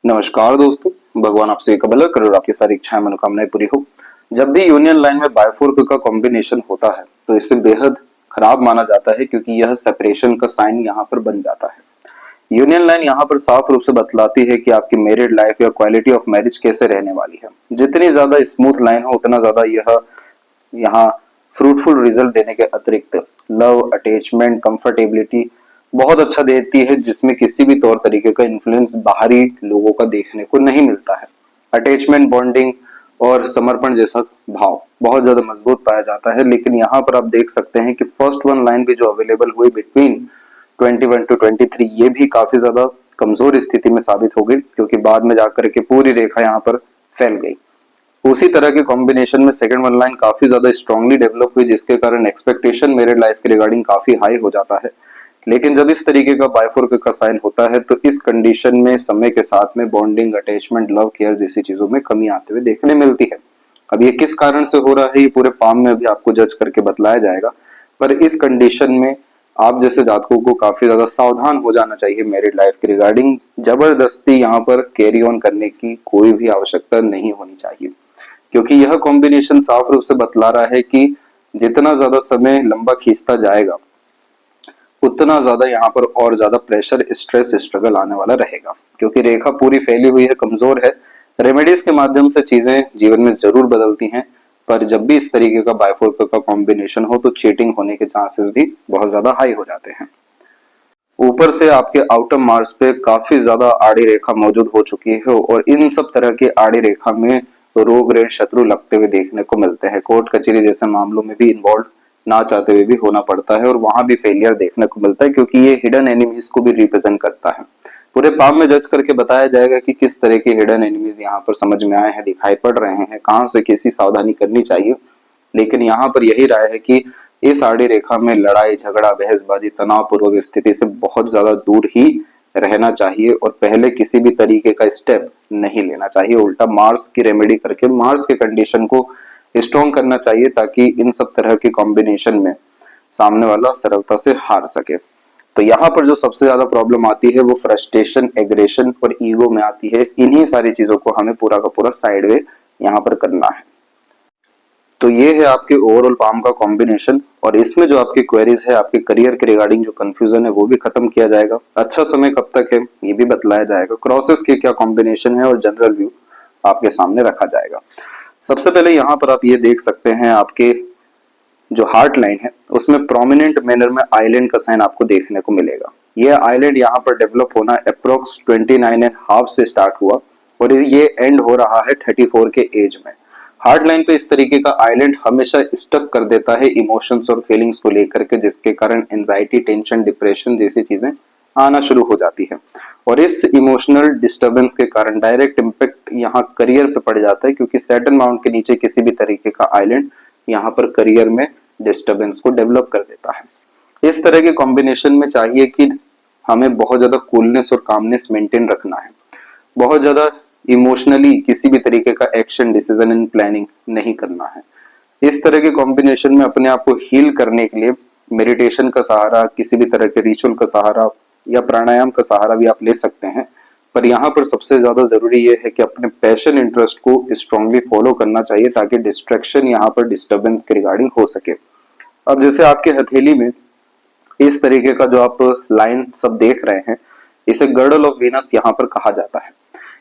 नमस्कार दोस्तों, भगवान आपसे एक भला करे और आपकी सारी इच्छाएं मनोकामनाएं पूरी हो। जब भी यूनियन लाइन में बायफोर्क का कॉम्बिनेशन होता है तो इसे बेहद खराब माना जाता है, क्योंकि यह सेपरेशन का साइन यहाँ पर बन जाता है। यूनियन लाइन यहाँ पर साफ रूप से बतलाती है कि आपकी मैरिड लाइफ या क्वालिटी ऑफ मैरिज कैसे रहने वाली है। जितनी ज्यादा स्मूथ लाइन हो उतना ज्यादा यह यहाँ फ्रूटफुल रिजल्ट देने के अतिरिक्त लव, अटैचमेंट, कंफर्टेबिलिटी बहुत अच्छा देती है, जिसमें किसी भी तौर तरीके का इन्फ्लुएंस बाहरी लोगों का देखने को नहीं मिलता है। अटैचमेंट, बॉन्डिंग और समर्पण जैसा भाव बहुत ज्यादा मजबूत पाया जाता है। लेकिन यहाँ पर आप देख सकते हैं कि फर्स्ट वन लाइन भी जो अवेलेबल हुई बिटवीन 21 टू 23, ये भी काफी ज्यादा कमजोर स्थिति में साबित हो गई, क्योंकि बाद में जाकर के पूरी रेखा यहाँ पर फैल गई। उसी तरह के कॉम्बिनेशन में सेकंड वन लाइन काफी ज्यादा स्ट्रांगली डेवलप हुई, जिसके कारण एक्सपेक्टेशन मेरे लाइफ के रिगार्डिंग काफी हाई हो जाता है। लेकिन जब इस तरीके का बायफोर्क का साइन होता है तो इस कंडीशन में समय के साथ में बॉन्डिंग, अटैचमेंट, लव, केयर जैसी चीजों में कमी आते हुए देखने मिलती है। अब ये किस कारण से हो रहा है ये पूरे पाम में अभी आपको जज करके बतलाया जाएगा, पर इस कंडीशन में आप जैसे जातकों को काफी ज्यादा सावधान हो जाना चाहिए मैरिड लाइफ के रिगार्डिंग। जबरदस्ती यहाँ पर कैरी ऑन करने की कोई भी आवश्यकता नहीं होनी चाहिए, क्योंकि यह कॉम्बिनेशन साफ रूप से बतला रहा है कि जितना ज्यादा समय लंबा खींचता जाएगा उतना ज्यादा यहाँ पर और ज्यादा प्रेशर, स्ट्रेस, स्ट्रगल आने वाला रहेगा, क्योंकि रेखा पूरी फैली हुई है, कमजोर है। रेमेडीज के माध्यम से चीजें जीवन में जरूर बदलती हैं, पर जब भी इस तरीके का बायफोर्क का कॉम्बिनेशन हो तो चीटिंग होने के चांसेस भी बहुत ज्यादा हाई हो जाते हैं। ऊपर से आपके आउटर मार्स पे काफी ज्यादा आड़ी रेखा मौजूद हो चुकी है और इन सब तरह की आड़ी रेखा में रोग, ऋण, शत्रु लगते हुए देखने को मिलते हैं। कोर्ट कचहरी जैसे मामलों में भी इन्वॉल्व ना चाहते हुए भी होना पड़ता है और वहां भी फेलियर देखने को मिलता है, क्योंकि ये हिडन एनिमीज को भी रिप्रेजेंट करता है। पूरे पाम में जज करके बताया जाएगा कि किस तरह के हिडन एनिमीज यहाँ पर समझ में आए हैं, दिखाई पड़ रहे हैं, कहाँ से कैसी सावधानी करनी चाहिए। लेकिन यहाँ पर यही राय है कि इस आड़ी रेखा में लड़ाई, झगड़ा, बहसबाजी, तनावपूर्वक स्थिति से बहुत ज्यादा दूर ही रहना चाहिए और पहले किसी भी तरीके का स्टेप नहीं लेना चाहिए। उल्टा मार्स की रेमेडी करके मार्स के कंडीशन को स्ट्रॉन्ग करना चाहिए, ताकि इन सब तरह के कॉम्बिनेशन में सामने वाला सरलता से हार सके। तो यहाँ पर जो सबसे ज्यादा प्रॉब्लम आती है वो फ्रस्ट्रेशन, एग्रेशन और ईगो में आती है। इन्हीं सारी चीजों को हमें पूरा का पूरा साइड वे यहाँ पर करना है। तो ये है आपके ओवरऑल पाम का कॉम्बिनेशन, और इसमें जो आपकी क्वेरीज है, आपके करियर के रिगार्डिंग जो कंफ्यूजन है वो भी खत्म किया जाएगा। अच्छा समय कब तक है ये भी बतलाया जाएगा, क्रॉसेस के क्या कॉम्बिनेशन है और जनरल व्यू आपके सामने रखा जाएगा। सबसे पहले यहाँ पर आप ये देख सकते हैं आपके जो हार्ट लाइन है उसमें प्रोमिनेंट मैनर में आइलैंड का साइन आपको देखने को मिलेगा। यह आइलैंड यहाँ पर डेवलप होना अप्रोक्स 29.5 से स्टार्ट हुआ और ये एंड हो रहा है 34 के एज में। हार्ट लाइन पे इस तरीके का आइलैंड हमेशा स्टक कर देता है इमोशंस और फीलिंग्स को लेकर के, जिसके कारण एंजाइटी, टेंशन, डिप्रेशन जैसी चीजें आना शुरू हो जाती है। और इस इमोशनल डिस्टरबेंस के कारण डायरेक्ट इम्पैक्ट यहाँ करियर पे पड़ जाता है, क्योंकि सैटर्न माउंट के नीचे किसी भी तरीके का आइलैंड यहाँ पर करियर में डिस्टरबेंस को डेवलप कर देता है। इस तरह के कॉम्बिनेशन में चाहिए कि हमें बहुत ज्यादा कूलनेस और कामनेस मेंटेन रखना है। बहुत ज्यादा इमोशनली किसी भी तरीके का एक्शन, डिसीजन एंड प्लानिंग नहीं करना है। इस तरह के कॉम्बिनेशन में अपने आप को हील करने के लिए मेडिटेशन का सहारा, किसी भी तरह के रिचुअल का सहारा या प्राणायाम का सहारा भी आप ले सकते हैं। पर यहाँ पर सबसे ज्यादा जरूरी ये है कि अपने पैशन, इंटरेस्ट को स्ट्रांगली फॉलो करना चाहिए, ताकि डिस्ट्रैक्शन यहाँ पर डिस्टर्बेंस के रिगार्डिंग हो सके। अब जैसे आपके हथेली में इस तरीके का जो आप लाइन सब देख रहे हैं, इसे गर्डल ऑफ वीनस यहाँ पर कहा जाता है।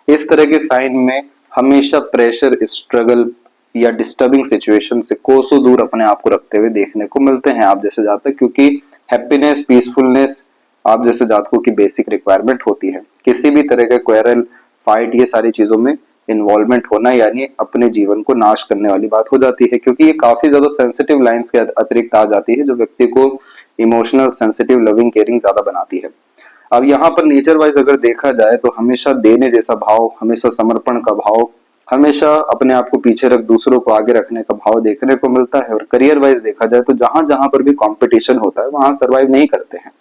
इस तरह के साइन में हमेशा प्रेशर, स्ट्रगल या डिस्टर्बिंग सिचुएशन से कोसों दूर अपने आप को रखते हुए देखने को मिलते हैं आप जैसे जातक, क्योंकि हैप्पीनेस, पीसफुलनेस आप जैसे जातकों की बेसिक रिक्वायरमेंट होती है। किसी भी तरह का क्वेरल, फाइट, ये सारी चीजों में इन्वॉल्वमेंट होना यानी अपने जीवन को नाश करने वाली बात हो जाती है, क्योंकि ये काफी ज्यादा सेंसिटिव लाइंस के अतिरिक्त आ जाती है, जो व्यक्ति को इमोशनल, सेंसिटिव, लविंग, केयरिंग ज्यादा बनाती है। अब यहाँ पर नेचर वाइज अगर देखा जाए तो हमेशा देने जैसा भाव, हमेशा समर्पण का भाव, हमेशा अपने आप को पीछे रख दूसरों को आगे रखने का भाव देखने को मिलता है। और करियर वाइज देखा जाए तो जहां जहां पर भी कंपटीशन होता है वहां सर्वाइव नहीं करते हैं।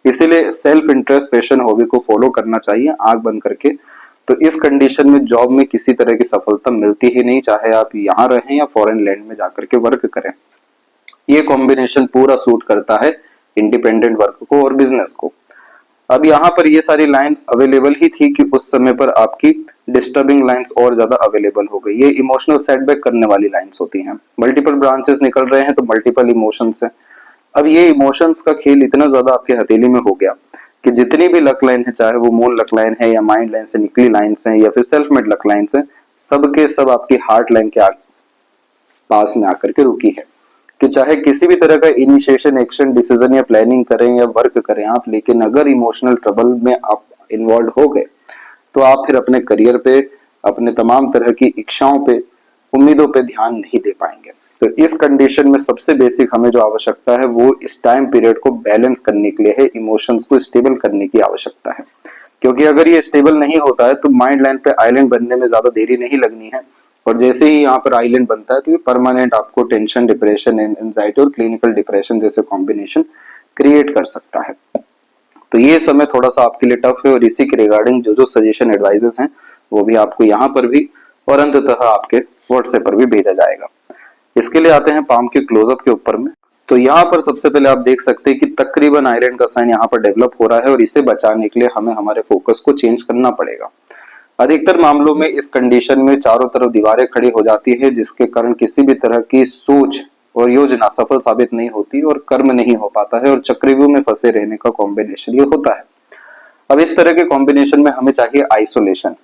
इसीलिए सेल्फ इंटरेस्ट, पैशन, हॉबी को फॉलो करना चाहिए आंख बंद करके। तो इस कंडीशन में जॉब में किसी तरह की सफलता मिलती ही नहीं, चाहे आप यहाँ रहें या फॉरेन लैंड में जाकर के वर्क करें। ये कॉम्बिनेशन पूरा सूट करता है इंडिपेंडेंट वर्क को और बिजनेस को। अब यहाँ पर ये सारी लाइन अवेलेबल ही थी कि उस समय पर आपकी डिस्टर्बिंग लाइंस और ज्यादा अवेलेबल हो गई। ये इमोशनल सेटबैक करने वाली लाइंस होती हैं। मल्टीपल ब्रांचेस निकल रहे हैं तो मल्टीपल इमोशंस है। अब ये इमोशंस का खेल इतना ज्यादा आपके हथेली में हो गया कि जितनी भी लक लाइन है, चाहे वो मून लक लाइन है या माइंड लाइन से निकली लाइन्स हैं या फिर सेल्फ मेड लक लाइन्स है, सबके सब आपकी हार्ट लाइन के पास में आकर के रुकी है। कि चाहे किसी भी तरह का इनिशिएशन, एक्शन, डिसीजन या प्लानिंग करें या वर्क करें आप, लेकिन अगर इमोशनल ट्रबल में आप इन्वॉल्व हो गए तो आप फिर अपने करियर पे, अपने तमाम तरह की इच्छाओं पे, उम्मीदों पे ध्यान नहीं दे पाएंगे। तो इस कंडीशन में सबसे बेसिक हमें जो आवश्यकता है वो इस टाइम पीरियड को बैलेंस करने के लिए है, इमोशंस को स्टेबल करने की आवश्यकता है। क्योंकि अगर ये स्टेबल नहीं होता है तो माइंड लाइन पे आइलैंड बनने में ज्यादा देरी नहीं लगनी है, और जैसे ही यहाँ पर आइलैंड बनता है तो ये परमानेंट आपको टेंशन, डिप्रेशन, एंजाइटी और क्लिनिकल डिप्रेशन जैसे कॉम्बिनेशन क्रिएट कर सकता है। तो ये समय थोड़ा सा आपके लिए टफ है, और इसी के रिगार्डिंग जो जो सजेशन एडवाइजेस हैं वो भी आपको यहाँ पर भी और अंततः आपके व्हाट्सएप पर भी भेजा जाएगा। इसके लिए आते हैं पाम के क्लोजअप के ऊपर में। तो यहाँ पर सबसे पहले आप देख सकते हैं कि तकरीबन आयरन का साइन यहाँ पर डेवलप हो रहा है, और इसे बचाने के लिए हमें हमारे फोकस को चेंज करना पड़ेगा। अधिकतर मामलों में इस कंडीशन में चारों तरफ दीवारें खड़ी हो जाती है, जिसके कारण किसी भी तरह की सोच और योजना सफल साबित नहीं होती और कर्म नहीं हो पाता है, और चक्रव्यूह में फंसे रहने का कॉम्बिनेशन ये होता है। अब इस तरह के कॉम्बिनेशन में हमें चाहिए आइसोलेशन,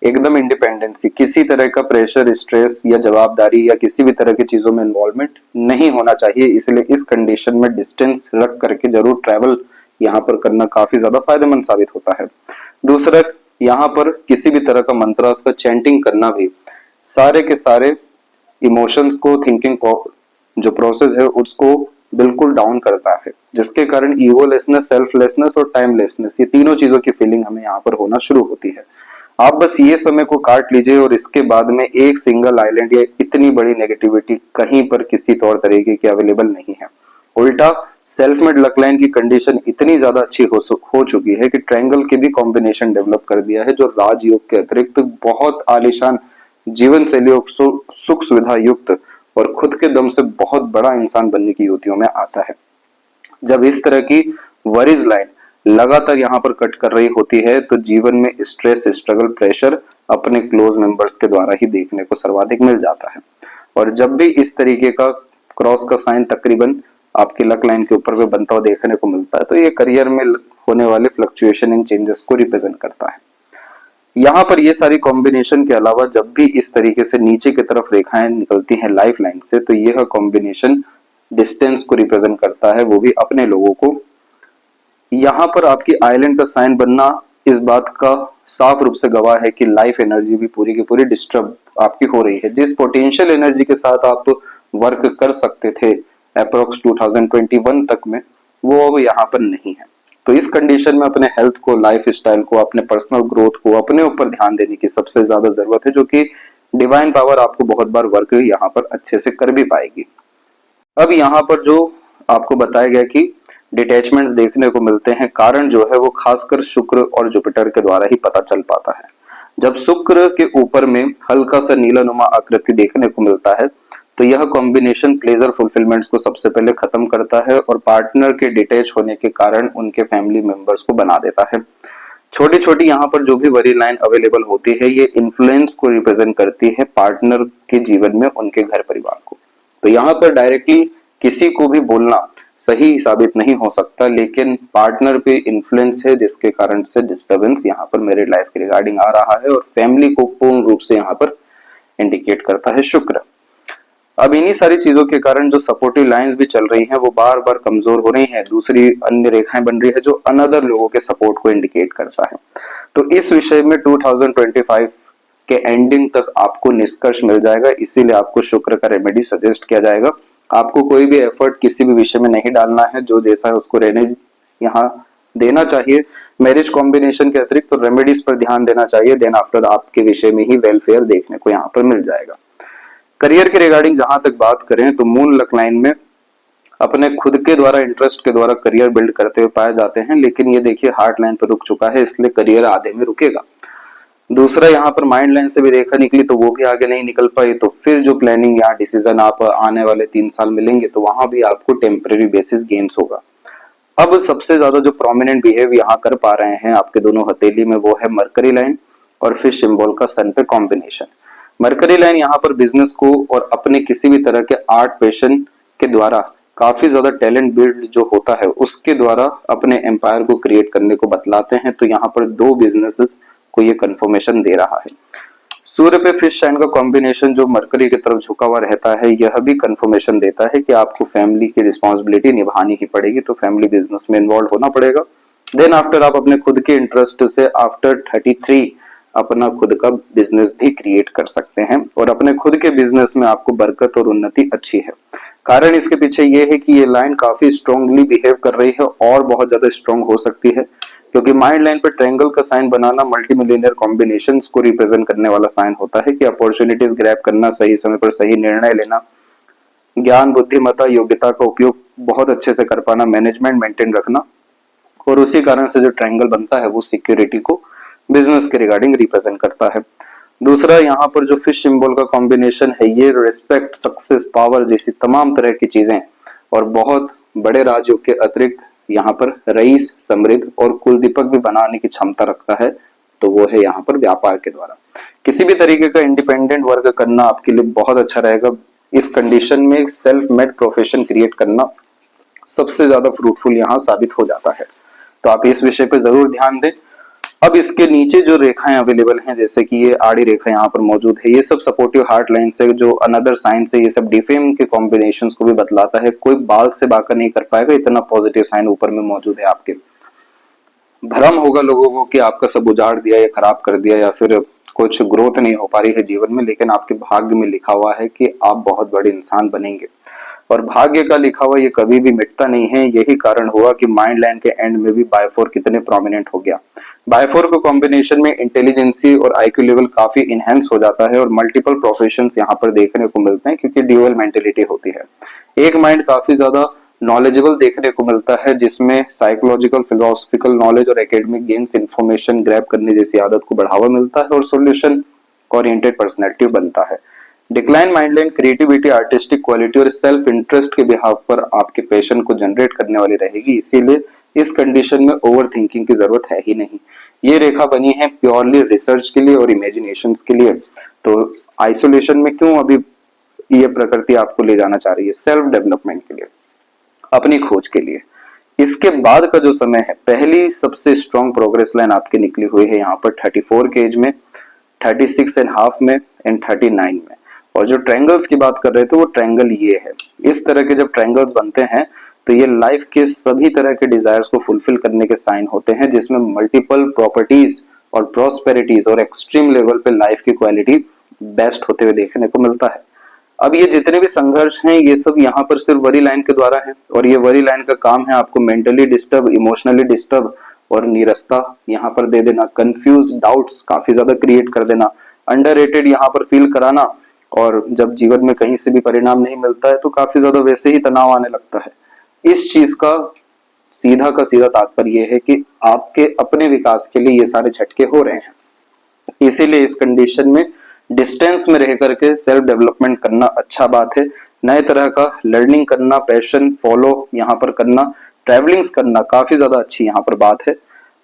एकदम इंडिपेंडेंसी, किसी तरह का प्रेशर, स्ट्रेस या जवाबदारी या किसी भी तरह की चीजों में इन्वॉल्वमेंट नहीं होना चाहिए। इसलिए इस कंडीशन में डिस्टेंस रख करके जरूर ट्रैवल यहाँ पर करना काफी ज्यादा फायदेमंद साबित होता है। दूसरा, यहाँ पर किसी भी तरह का मंत्र का चैंटिंग करना भी सारे के सारे इमोशंस को, थिंकिंग जो प्रोसेस है उसको बिल्कुल डाउन करता है, जिसके कारण ईगोलेसनेस, सेल्फलेसनेस और टाइमलेसनेस, ये तीनों चीजों की फीलिंग हमें यहाँ पर होना शुरू होती है। आप बस ये समय को काट लीजिए और इसके बाद में एक सिंगल आइलैंड या इतनी बड़ी नेगेटिविटी कहीं पर किसी तौर तरीके की अवेलेबल नहीं है। उल्टा सेल्फ मेड लक लाइन की कंडीशन इतनी ज्यादा अच्छी हो चुकी है कि ट्रायंगल के भी कॉम्बिनेशन डेवलप कर दिया है, जो राजयोग के अतिरिक्त बहुत आलीशान जीवन शैली, सुख सुविधा युक्त और खुद के दम से बहुत बड़ा इंसान बनने की युतियों में आता है। जब इस तरह की वरीज लाइन लगातार यहाँ पर कट कर रही होती है तो जीवन में स्ट्रेस, स्ट्रगल, प्रेशर अपने क्लोज मेंबर्स के द्वारा ही देखने को सर्वाधिक मिल जाता है। और जब भी इस तरीके का क्रॉस का साइन तकरीबन आपकी लक लाइन के ऊपर में बनता हुआ देखने को मिलता है तो ये करियर में होने वाले फ्लक्चुएशन इन चेंजेस को रिप्रेजेंट करता है। यहाँ पर ये सारी कॉम्बिनेशन के अलावा जब भी इस तरीके से नीचे की तरफ रेखाएं निकलती हैं लाइफ लाइन से, तो यह कॉम्बिनेशन डिस्टेंस को रिप्रेजेंट करता है, वो भी अपने लोगों को। यहाँ पर आपकी आइलैंड का साइन बनना इस बात का साफ रूप से गवाह है कि लाइफ एनर्जी भी पूरी की पूरी डिस्टर्ब आपकी हो रही है। जिस पोटेंशियल एनर्जी के साथ आप वर्क कर सकते थे अप्रोक्स 2021 तक में, वो अब यहाँ पर नहीं है। तो इस कंडीशन में अपने हेल्थ को, लाइफ स्टाइल को, अपने पर्सनल ग्रोथ को, अपने ऊपर ध्यान देने की सबसे ज्यादा जरूरत है, जो कि डिवाइन पावर आपको बहुत बार वर्क यहाँ पर अच्छे से कर भी पाएगी। अब यहाँ पर जो आपको बताया गया कि डिटैचमेंट्स देखने को मिलते हैं, कारण जो है वो खासकर शुक्र और जुपिटर के द्वारा ही पता चल पाता है। जब शुक्र के ऊपर में हल्का सा नीलानुमा आकृति देखने को मिलता है तो यह कॉम्बिनेशन प्लेजर फुलफिलमेंट्स को सबसे पहले खत्म करता है और पार्टनर के डिटैच होने के कारण उनके फैमिली मेंबर्स को बना देता है। छोटी छोटी यहाँ पर जो भी वरी लाइन अवेलेबल होती है ये इन्फ्लुएंस को रिप्रेजेंट करती है पार्टनर के जीवन में, उनके घर परिवार को। तो यहाँ पर डायरेक्टली किसी को भी बोलना सही साबित नहीं हो सकता, लेकिन पार्टनर पे इन्फ्लुएंस है जिसके कारण से डिस्टर्बेंस यहाँ पर मेरे लाइफ के रिगार्डिंग आ रहा है, और फैमिली को पूर्ण रूप से यहाँ पर इंडिकेट करता है शुक्र। अब इन्हीं सारी चीजों के कारण जो सपोर्टिव लाइंस भी चल रही हैं वो बार बार कमजोर हो रही हैं, दूसरी अन्य रेखाएं बन रही है जो अनदर लोगों के सपोर्ट को इंडिकेट करता है। तो इस विषय में 2025 के एंडिंग तक आपको निष्कर्ष मिल जाएगा, इसीलिए आपको शुक्र का रेमेडी सजेस्ट किया जाएगा। आपको कोई भी एफर्ट किसी भी विषय में नहीं डालना है, जो जैसा है उसको रहने यहाँ देना चाहिए। मैरिज कॉम्बिनेशन के अतिरिक्त तो रेमेडीज पर ध्यान देना चाहिए, देन आफ्टर आपके विषय में ही वेलफेयर देखने को यहाँ पर मिल जाएगा। करियर के रिगार्डिंग जहां तक बात करें तो मून लक लाइन में अपने खुद के द्वारा, इंटरेस्ट के द्वारा करियर बिल्ड करते हुए पाए जाते हैं, लेकिन ये देखिए हार्ट लाइन पर रुक चुका है, इसलिए करियर आधे में रुकेगा। दूसरा, यहाँ पर माइंड लाइन से भी रेखा निकली तो वो भी आगे नहीं निकल पाई, तो फिर जो प्लानिंग या डिसीजन आप आने वाले 3 साल मिलेंगे तो वहां भी आपको टेम्परेरी बेसिस गेन्स होगा। अब सबसे ज्यादा जो प्रोमिनेंट बिहेव यहाँ कर पा रहे हैं आपके दोनों हथेली में, वो है मरकरी लाइन और फिश सिंबल का सन पे कॉम्बिनेशन। मरकरी लाइन यहाँ पर बिजनेस को और अपने किसी भी तरह के आर्ट पैशन के द्वारा काफी ज्यादा टैलेंट बिल्ड जो होता है उसके द्वारा अपने एम्पायर को क्रिएट करने को बतलाते हैं। तो यहाँ पर दो बिजनेसेस को ये कंफर्मेशन दे रहा है। सूर्य पे फिश साइन का कॉम्बिनेशन जो मरकरी की तरफ झुका हुआ रहता है, यह भी कंफर्मेशन देता है कि आपको फैमिली की रिस्पॉन्सिबिलिटी निभानी ही पड़ेगी, तो फैमिली बिजनेस में इन्वॉल्व होना पड़ेगा। देन आफ्टर आप अपने खुद के इंटरेस्ट से आफ्टर 33 अपना खुद का बिजनेस भी क्रिएट कर सकते हैं और अपने खुद के बिजनेस में आपको बरकत और उन्नति अच्छी है। कारण इसके पीछे ये है कि ये लाइन काफी स्ट्रांगली बिहेव कर रही है और बहुत ज्यादा स्ट्रांग हो सकती है, क्योंकि माइंड लाइन पे ट्रायंगल का साइन बनाना मल्टी मिलियनर कॉम्बिनेशंस को रिप्रेजेंट करने वाला साइन होता है कि अपॉर्चुनिटीज ग्रैब करना, सही समय पर सही निर्णय लेना, ज्ञान, बुद्धिमत्ता, योग्यता का उपयोग बहुत अच्छे से कर पाना, मैनेजमेंट मेंटेन रखना, और उसी कारण से जो ट्रायंगल बनता है वो सिक्योरिटी को बिजनेस के रिगार्डिंग रिप्रेजेंट करता है। दूसरा, यहाँ पर जो फिश सिंबल का कॉम्बिनेशन है ये रिस्पेक्ट, सक्सेस, पावर जैसी तमाम तरह की चीजें और बहुत बड़े राजयोग के अतिरिक्त यहाँ पर रईस, समृद्ध और कुलदीपक भी बनाने की क्षमता रखता है। तो वो है यहाँ पर व्यापार के द्वारा किसी भी तरीके का इंडिपेंडेंट वर्क करना आपके लिए बहुत अच्छा रहेगा। इस कंडीशन में सेल्फ मेड प्रोफेशन क्रिएट करना सबसे ज्यादा फ्रूटफुल यहाँ साबित हो जाता है। तो आप इस विषय पे जरूर ध्यान दें। अब इसके नीचे जो रेखाएं अवेलेबल हैं, जैसे कि ये आड़ी रेखा यहाँ पर मौजूद है, ये सब सपोर्टिव हार्ट लाइन से जो अनदर साइन से ये सब डिफेम के कॉम्बिनेशंस को भी बतलाता है। कोई बाल से बाका नहीं कर पाएगा, इतना पॉजिटिव साइन ऊपर में मौजूद है आपके। भ्रम होगा लोगों को कि आपका सब उजाड़ दिया या खराब कर दिया या फिर कुछ ग्रोथ नहीं हो पा रही है जीवन में, लेकिन आपके भाग्य में लिखा हुआ है कि आप बहुत बड़े इंसान बनेंगे और भाग्य का लिखा हुआ ये कभी भी मिटता नहीं है। यही कारण हुआ कि माइंड लाइन के एंड में भी बाय4 कितने प्रोमिनेंट हो गया। बाय4 को कॉम्बिनेशन में इंटेलिजेंसी और आईक्यू लेवल काफी इनहेंस हो जाता है और मल्टीपल प्रोफेशंस यहाँ पर देखने को मिलते हैं, क्योंकि ड्यूअल मेंटेलिटी होती है। एक माइंड काफी ज्यादा नॉलेजेबल देखने को मिलता है, जिसमें साइकोलॉजिकल, फिलोसफिकल नॉलेज और एकेडमिक गेन्स, इंफॉर्मेशन ग्रैब करने जैसी आदत को बढ़ावा मिलता है और सोल्यूशन ओरिएंटेड पर्सनैलिटी बनता है। Decline mind line creativity, artistic quality और सेल्फ इंटरेस्ट के बिहाफ पर आपके पैशन को जनरेट करने वाली रहेगी। इसीलिए इस कंडीशन में ओवर थिंकिंग की जरूरत है ही नहीं। ये रेखा बनी है प्योरली रिसर्च के लिए और इमेजिनेशंस के लिए। तो आइसोलेशन में क्यों अभी ये प्रकृति आपको ले जाना चाह रही है? सेल्फ डेवलपमेंट के लिए, अपनी खोज के लिए। इसके बाद का जो समय है, पहली सबसे स्ट्रॉन्ग प्रोग्रेस लाइन आपकी निकली हुई है यहाँ पर 34 के एज में, 36.5 में एंड 39 में। और जो ट्रायंगल्स की बात कर रहे थे वो ट्रायंगल ये है। इस तरह के जब ट्रायंगल्स बनते हैं तो ये लाइफ के सभी तरह के डिजायर्स को फुलफिल करने के साइन होते हैं, जिसमें मल्टीपल प्रॉपर्टीज और प्रॉस्पेरिटीज और एक्सट्रीम लेवल पे लाइफ की क्वालिटी बेस्ट होते हुए देखने को मिलता है। अब ये जितने भी संघर्ष हैं ये सब यहाँ पर सिर्फ वरी लाइन के द्वारा है, और ये वरी लाइन का काम है आपको मेंटली डिस्टर्ब, इमोशनली डिस्टर्ब और निरस्ता यहाँ पर दे देना, कंफ्यूज, डाउट्स काफी ज्यादा क्रिएट कर देना, अंडररेटेड यहाँ पर फील कराना, और जब जीवन में कहीं से भी परिणाम नहीं मिलता है तो काफी ज्यादा वैसे ही तनाव आने लगता है। इस चीज का सीधा का सीधा तात्पर्य यह है कि आपके अपने विकास के लिए ये सारे झटके हो रहे हैं। इसीलिए इस कंडीशन में डिस्टेंस में रह करके सेल्फ डेवलपमेंट करना अच्छा बात है। नए तरह का लर्निंग करना, पैशन फॉलो यहाँ पर करना, ट्रैवलिंग्स करना काफी ज्यादा अच्छी यहाँ पर बात है,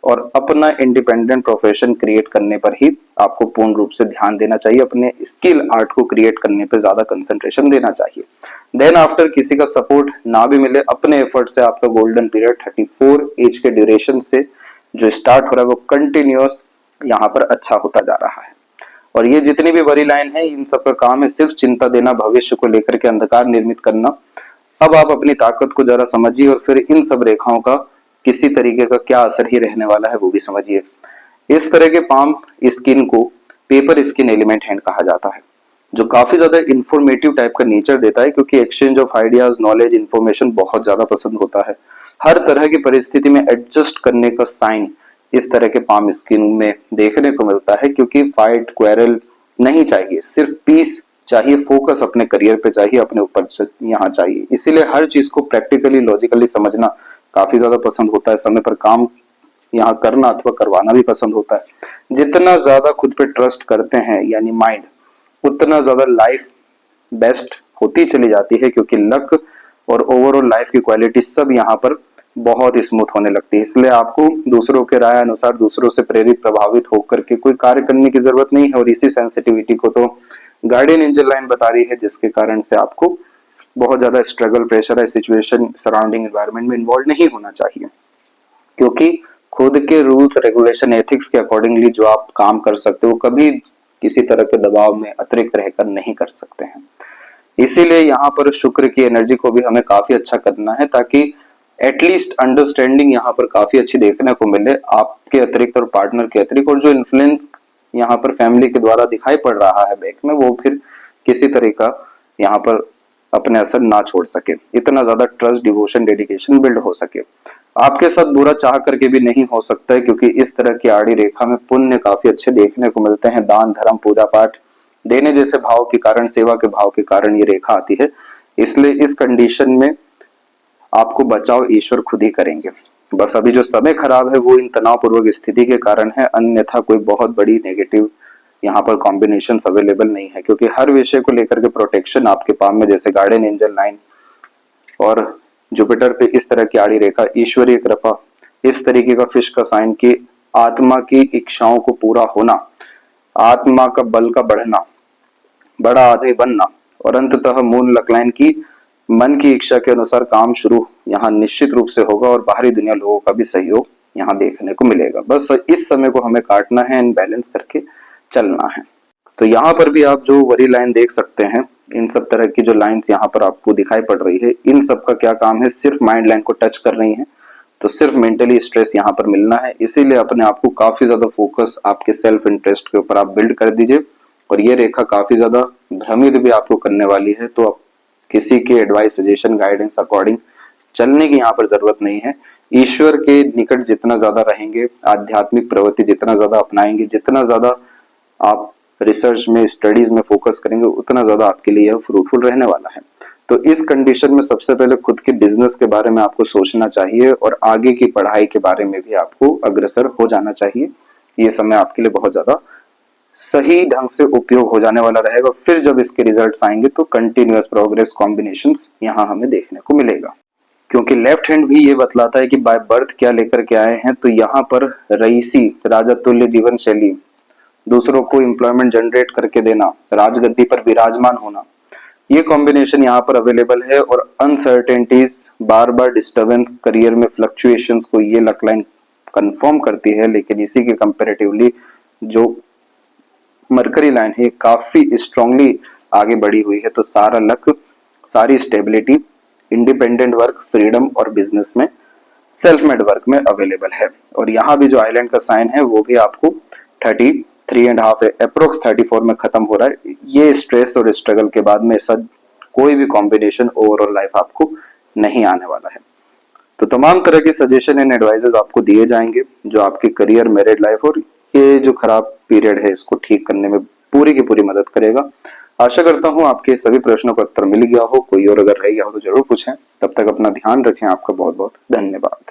और अपना इंडिपेंडेंट प्रोफेशन क्रिएट करने पर ही आपको पूर्ण रूप से ध्यान देना चाहिए। अपने स्किल आर्ट को क्रिएट करने पर ज्यादा कंसंट्रेशन देना चाहिए। देन आफ्टर किसी का सपोर्ट ना भी मिले, अपने एफर्ट से आपका गोल्डन पीरियड 34 एज के ड्यूरेशन से जो स्टार्ट हो रहा है वो कंटिन्यूअस यहाँ पर अच्छा होता जा रहा है। और ये जितनी भी बड़ी लाइन है इन सब का काम है सिर्फ चिंता देना, भविष्य को लेकर के अंधकार निर्मित करना। अब आप अपनी ताकत को जरा समझिए और फिर इन सब रेखाओं का किसी तरीके का क्या असर ही रहने वाला है वो भी समझिए। इस तरह के पाम स्किन को पेपर स्किन एलिमेंट हैंड कहा जाता है, जो काफी ज्यादा इंफॉर्मेटिव टाइप का नेचर देता है, क्योंकि exchange of ideas, knowledge, information बहुत ज्यादा पसंद होता है। हर तरह की परिस्थिति में एडजस्ट करने का साइन इस तरह के पाम स्किन में देखने को मिलता है, क्योंकि फाइट क्वेरल नहीं चाहिए, सिर्फ पीस चाहिए, फोकस अपने करियर पे चाहिए, अपने ऊपर यहाँ चाहिए। इसीलिए हर चीज को प्रैक्टिकली, लॉजिकली समझना काफी ज्यादा पसंद होता है। समय पर काम यहाँ करना अथवा करवाना भी पसंद होता है। जितना ज्यादा खुद पे ट्रस्ट करते हैं यानी माइंड, उतना ज्यादा लाइफ बेस्ट होती चली जाती है, क्योंकि लक और ओवरऑल लाइफ की क्वालिटी सब यहाँ पर बहुत स्मूथ होने लगती है। इसलिए आपको दूसरों के राय अनुसार, दूसरों से प्रेरित प्रभावित होकर के कोई कार्य करने की जरूरत नहीं है। और इसी सेंसिटिविटी को तो गार्डियन एंजल लाइन बता रही है, जिसके कारण से आपको बहुत ज्यादा struggle, pressurise situation, surrounding environment में इन्वॉल्व नहीं होना चाहिए, क्योंकि खुद के रूल्स, रेगुलेशन, एथिक्स के अकॉर्डिंगली जो आप काम कर सकते हो, कभी किसी तरह के दबाव में अतिरिक्त रहकर नहीं कर सकते हैं। इसीलिए यहाँ पर शुक्र की एनर्जी को भी हमें काफी अच्छा करना है, ताकि एटलीस्ट अंडरस्टैंडिंग यहाँ पर काफी अच्छी देखने को मिले आपके अतिरिक्त और पार्टनर के अतिरिक्त। और जो इन्फ्लुएंस यहाँ पर फैमिली के द्वारा दिखाई पड़ रहा है बैक में, वो फिर किसी तरह का यहाँ पर अपने असर ना छोड़ सके, इतना ज्यादा ट्रस्ट, डिवोशन, डेडिकेशन बिल्ड हो सके। आपके साथ बुरा चाह करके भी नहीं हो सकता है, क्योंकि इस तरह की आड़ी रेखा में पुण्य काफी अच्छे देखने को मिलते हैं। दान, धर्म, पूजा पाठ, देने जैसे भाव के कारण, सेवा के भाव के कारण ये रेखा आती है। इसलिए इस कंडीशन में आपको बचाव ईश्वर खुद ही करेंगे। बस अभी जो समय खराब है वो इन तनावपूर्वक स्थिति के कारण है, अन्यथा कोई बहुत बड़ी नेगेटिव यहाँ पर कॉम्बिनेशंस अवेलेबल नहीं है। क्योंकि हर विषय को लेकर के प्रोटेक्शन आपके पाम में, जैसे गार्डियन एंजल लाइन और जुपिटर पे इस तरह की आड़ी रेखा, ईश्वरीय कृपा, इस तरीके का फिश का साइन की आत्मा की इच्छाओं को पूरा होना, आत्मा का बल का बढ़ना, बड़ा आदमी बनना, और अंततः मून लकलाइन की मन की इच्छा के अनुसार काम शुरू यहाँ निश्चित रूप से होगा। और बाहरी दुनिया लोगों का भी सहयोग यहाँ देखने को मिलेगा। बस इस समय को हमें काटना है, एंड बैलेंस करके चलना है। तो यहाँ पर भी आप जो वरी लाइन देख सकते हैं, इन सब तरह की जो लाइंस यहाँ पर आपको दिखाई पड़ रही है, इन सब का क्या काम है, सिर्फ माइंड लाइन को टच कर रही है। तो सिर्फ मेंटली स्ट्रेस यहाँ पर मिलना है। इसीलिए अपने आप को काफी ज्यादा फोकस आपके सेल्फ इंटरेस्ट के ऊपर आप बिल्ड कर दीजिए। और ये रेखा काफी ज्यादा भ्रमित भी आपको करने वाली है, तो आप किसी के एडवाइस, सजेशन, गाइडेंस अकॉर्डिंग चलने की यहाँ पर जरूरत नहीं है। ईश्वर के निकट जितना ज्यादा रहेंगे, आध्यात्मिक प्रवृत्ति जितना ज्यादा अपनाएंगे, जितना ज्यादा आप रिसर्च में, स्टडीज में फोकस करेंगे, उतना ज्यादा आपके लिए यह फ्रूटफुल रहने वाला है। तो इस कंडीशन में सबसे पहले खुद के बिजनेस के बारे में आपको सोचना चाहिए, और आगे की पढ़ाई के बारे में भी आपको अग्रसर हो जाना चाहिए। ये समय आपके लिए बहुत ज्यादा सही ढंग से उपयोग हो जाने वाला रहेगा। फिर जब इसके रिजल्ट्स आएंगे तो कंटिन्यूअस प्रोग्रेस कॉम्बिनेशंस यहाँ हमें देखने को मिलेगा। क्योंकि लेफ्ट हैंड भी ये बतलाता है कि बाय बर्थ क्या लेकर के आए हैं। तो यहाँ पर रईसी, राजतुल्य जीवन शैली, दूसरों को एम्प्लॉयमेंट जनरेट करके देना, राजगद्दी पर विराजमान होना, ये कॉम्बिनेशन यहाँ पर अवेलेबल है। और अनसर्टेनिटीज, बार बार डिस्टर्बेंस, करियर में फ्लक्चुएशंस को ये लक लाइन कंफर्म करती है। लेकिन इसी के कंपैरेटिवली जो मरकरी लाइन है काफी स्ट्रांगली आगे बढ़ी हुई है। तो सारा लक, सारी स्टेबिलिटी इंडिपेंडेंट वर्क, फ्रीडम और बिजनेस में, सेल्फ मेड वर्क में अवेलेबल है। और यहाँ भी जो आइलैंड का साइन है वो भी आपको 33.5 है, अप्रोक्स 34 में खत्म हो रहा है। ये स्ट्रेस और स्ट्रगल के बाद में ऐसा कोई भी कॉम्बिनेशन ओवरऑल लाइफ आपको नहीं आने वाला है। तो तमाम तरह के सजेशन एंड एडवाइजेस आपको दिए जाएंगे, जो आपकी करियर, मैरिड लाइफ और ये जो खराब पीरियड है इसको ठीक करने में पूरी की पूरी मदद करेगा। आशा करता हूँ आपके सभी प्रश्नों का उत्तर मिल गया हो। कोई और अगर रह गया हो तो जरूर पूछें। तब तक अपना ध्यान रखें। आपका बहुत बहुत धन्यवाद।